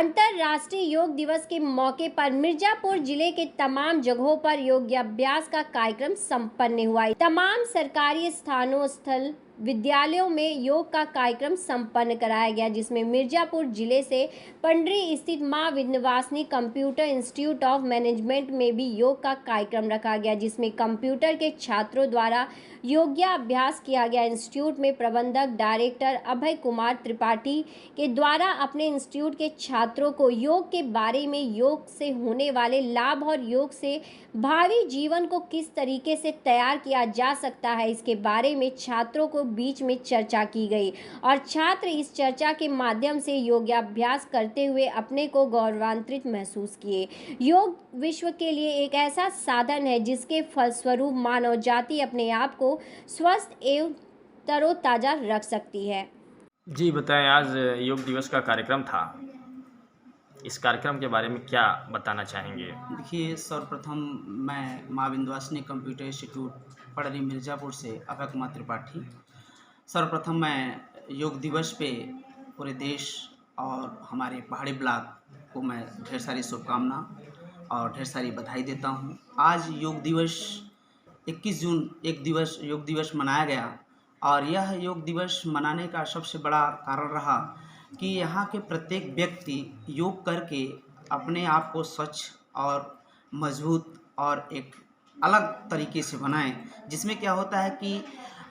अंतर्राष्ट्रीय योग दिवस के मौके पर मिर्जापुर जिले के तमाम जगहों पर योगाभ्यास का कार्यक्रम संपन्न हुआ। तमाम सरकारी स्थानों स्थल विद्यालयों में योग का कार्यक्रम संपन्न कराया गया, जिसमें मिर्जापुर जिले से पंडरी स्थित मां Vindhyavasini computer institute of management में भी योग का कार्यक्रम रखा गया, जिसमें कंप्यूटर के छात्रों द्वारा योगाभ्यास किया गया। इंस्टीट्यूट में प्रबंधक डायरेक्टर अभय कुमार त्रिपाठी के द्वारा अपने इंस्टीट्यूट के छात्रों को योग के बारे में, योग से होने वाले लाभ और योग से भावी जीवन को किस तरीके से तैयार किया जा सकता है, इसके बारे में छात्रों को बीच में चर्चा की गई और छात्र इस चर्चा के माध्यम से योगाभ्यास करते हुए अपने को गौरवान्वित महसूस किए। योग विश्व के लिए एक ऐसा साधन है जिसके फलस्वरूप मानव जाति अपने आप को स्वस्थ एवं तरोताजा रख सकती है। जी बताएं, आज योग दिवस का कार्यक्रम था, इस कार्यक्रम के बारे में क्या बताना चाहेंगे? देखिए, सर्वप्रथम मैं मां विंध्यवासिनी कंप्यूटर इंस्टीट्यूट पड़री मिर्ज़ापुर से अभय कुमार त्रिपाठी। सर्वप्रथम मैं योग दिवस पे पूरे देश और हमारे पहाड़ी ब्लॉक को मैं ढेर सारी शुभकामना और ढेर सारी बधाई देता हूँ। आज योग दिवस 21 जून योग दिवस मनाया गया और यह योग दिवस मनाने का सबसे बड़ा कारण रहा कि यहाँ के प्रत्येक व्यक्ति योग करके अपने आप को स्वच्छ और मजबूत और एक अलग तरीके से बनाएं, जिसमें क्या होता है कि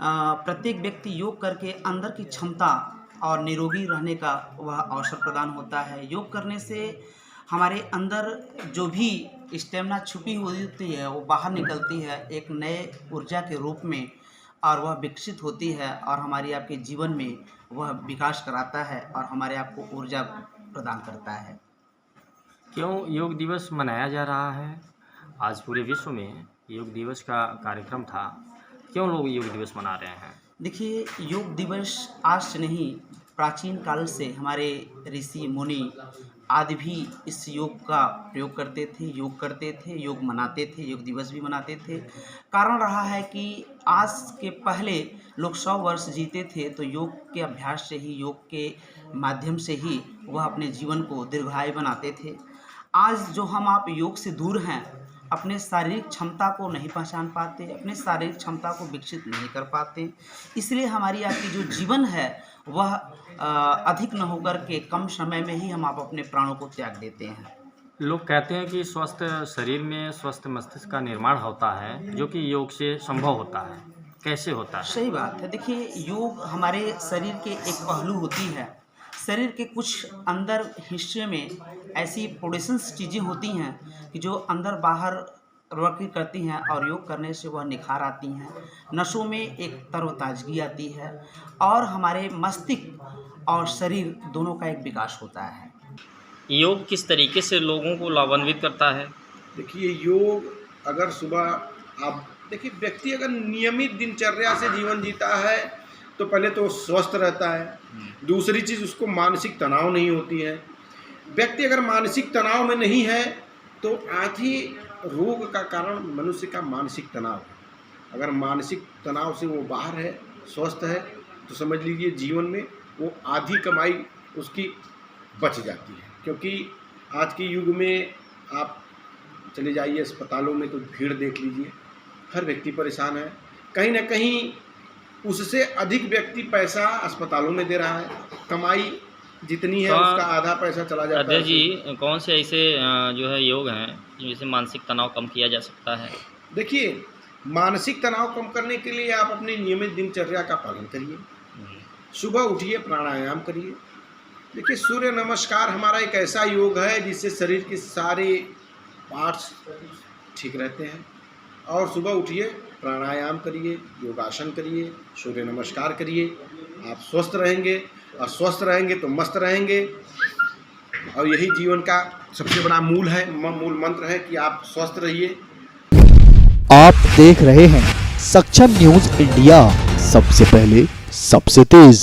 प्रत्येक व्यक्ति योग करके अंदर की क्षमता और निरोगी रहने का वह अवसर प्रदान होता है। योग करने से हमारे अंदर जो भी स्टेमिना छुपी हुई होती है वो बाहर निकलती है एक नए ऊर्जा के रूप में और वह विकसित होती है और हमारी आपके जीवन में वह विकास कराता है और हमारे आप को ऊर्जा प्रदान करता है। क्यों योग दिवस मनाया जा रहा है? आज पूरे विश्व में योग दिवस का कार्यक्रम था, क्यों लोग योग दिवस मना रहे हैं? देखिए, योग दिवस आज से नहीं, प्राचीन काल से हमारे ऋषि मुनि आदि भी इस योग का प्रयोग करते थे, योग मनाते थे, योग दिवस भी मनाते थे। कारण रहा है कि आज के पहले लोग 100 वर्ष जीते थे, तो योग के अभ्यास से ही, योग के माध्यम से ही वह अपने जीवन को दीर्घायु बनाते थे। आज जो हम आप योग से दूर हैं, अपने शारीरिक क्षमता को नहीं पहचान पाते, अपने शारीरिक क्षमता को विकसित नहीं कर पाते, इसलिए हमारी आपकी जो जीवन है वह अधिक न होकर के कम समय में ही हम आप अपने प्राणों को त्याग देते हैं। लोग कहते हैं कि स्वस्थ शरीर में स्वस्थ मस्तिष्क का निर्माण होता है, जो कि योग से संभव होता है। कैसे होता है? सही बात है। देखिए, योग हमारे शरीर के एक पहलू होती है। शरीर के कुछ अंदर हिस्से में ऐसी पोडिशंस चीज़ें होती हैं कि जो अंदर बाहर वर्क करती हैं और योग करने से वह निखार आती हैं, नसों में एक तरोताजगी आती है और हमारे मस्तिष्क और शरीर दोनों का एक विकास होता है। योग किस तरीके से लोगों को लाभान्वित करता है? देखिए, योग अगर सुबह आप देखिए, व्यक्ति अगर नियमित दिनचर्या से जीवन जीता है तो पहले तो स्वस्थ रहता है, दूसरी चीज़ उसको मानसिक तनाव नहीं होती है। व्यक्ति अगर मानसिक तनाव में नहीं है तो आधी रोग का कारण मनुष्य का मानसिक तनाव है। अगर मानसिक तनाव से वो बाहर है, स्वस्थ है, तो समझ लीजिए जीवन में वो आधी कमाई उसकी बच जाती है। क्योंकि आज के युग में आप चले जाइए अस्पतालों में तो भीड़ देख लीजिए, हर व्यक्ति परेशान है। कहीं ना कहीं उससे अधिक व्यक्ति पैसा अस्पतालों में दे रहा है, कमाई जितनी है उसका आधा पैसा चला जाता है। अध्यक्ष जी, कौन से ऐसे जो है योग हैं जिससे मानसिक तनाव कम किया जा सकता है? देखिए, मानसिक तनाव कम करने के लिए आप अपनी नियमित दिनचर्या का पालन करिए। सुबह उठिए, प्राणायाम करिए। देखिए, सूर्य नमस्कार हमारा एक ऐसा योग है जिससे शरीर के सारे पार्ट्स ठीक रहते हैं। और सुबह उठिए, प्राणायाम करिए, योगासन करिए, सूर्य नमस्कार करिए, आप स्वस्थ रहेंगे और स्वस्थ रहेंगे तो मस्त रहेंगे। और यही जीवन का सबसे बड़ा मूल मंत्र है कि आप स्वस्थ रहिए। आप देख रहे हैं सक्षम न्यूज इंडिया, सबसे पहले सबसे तेज।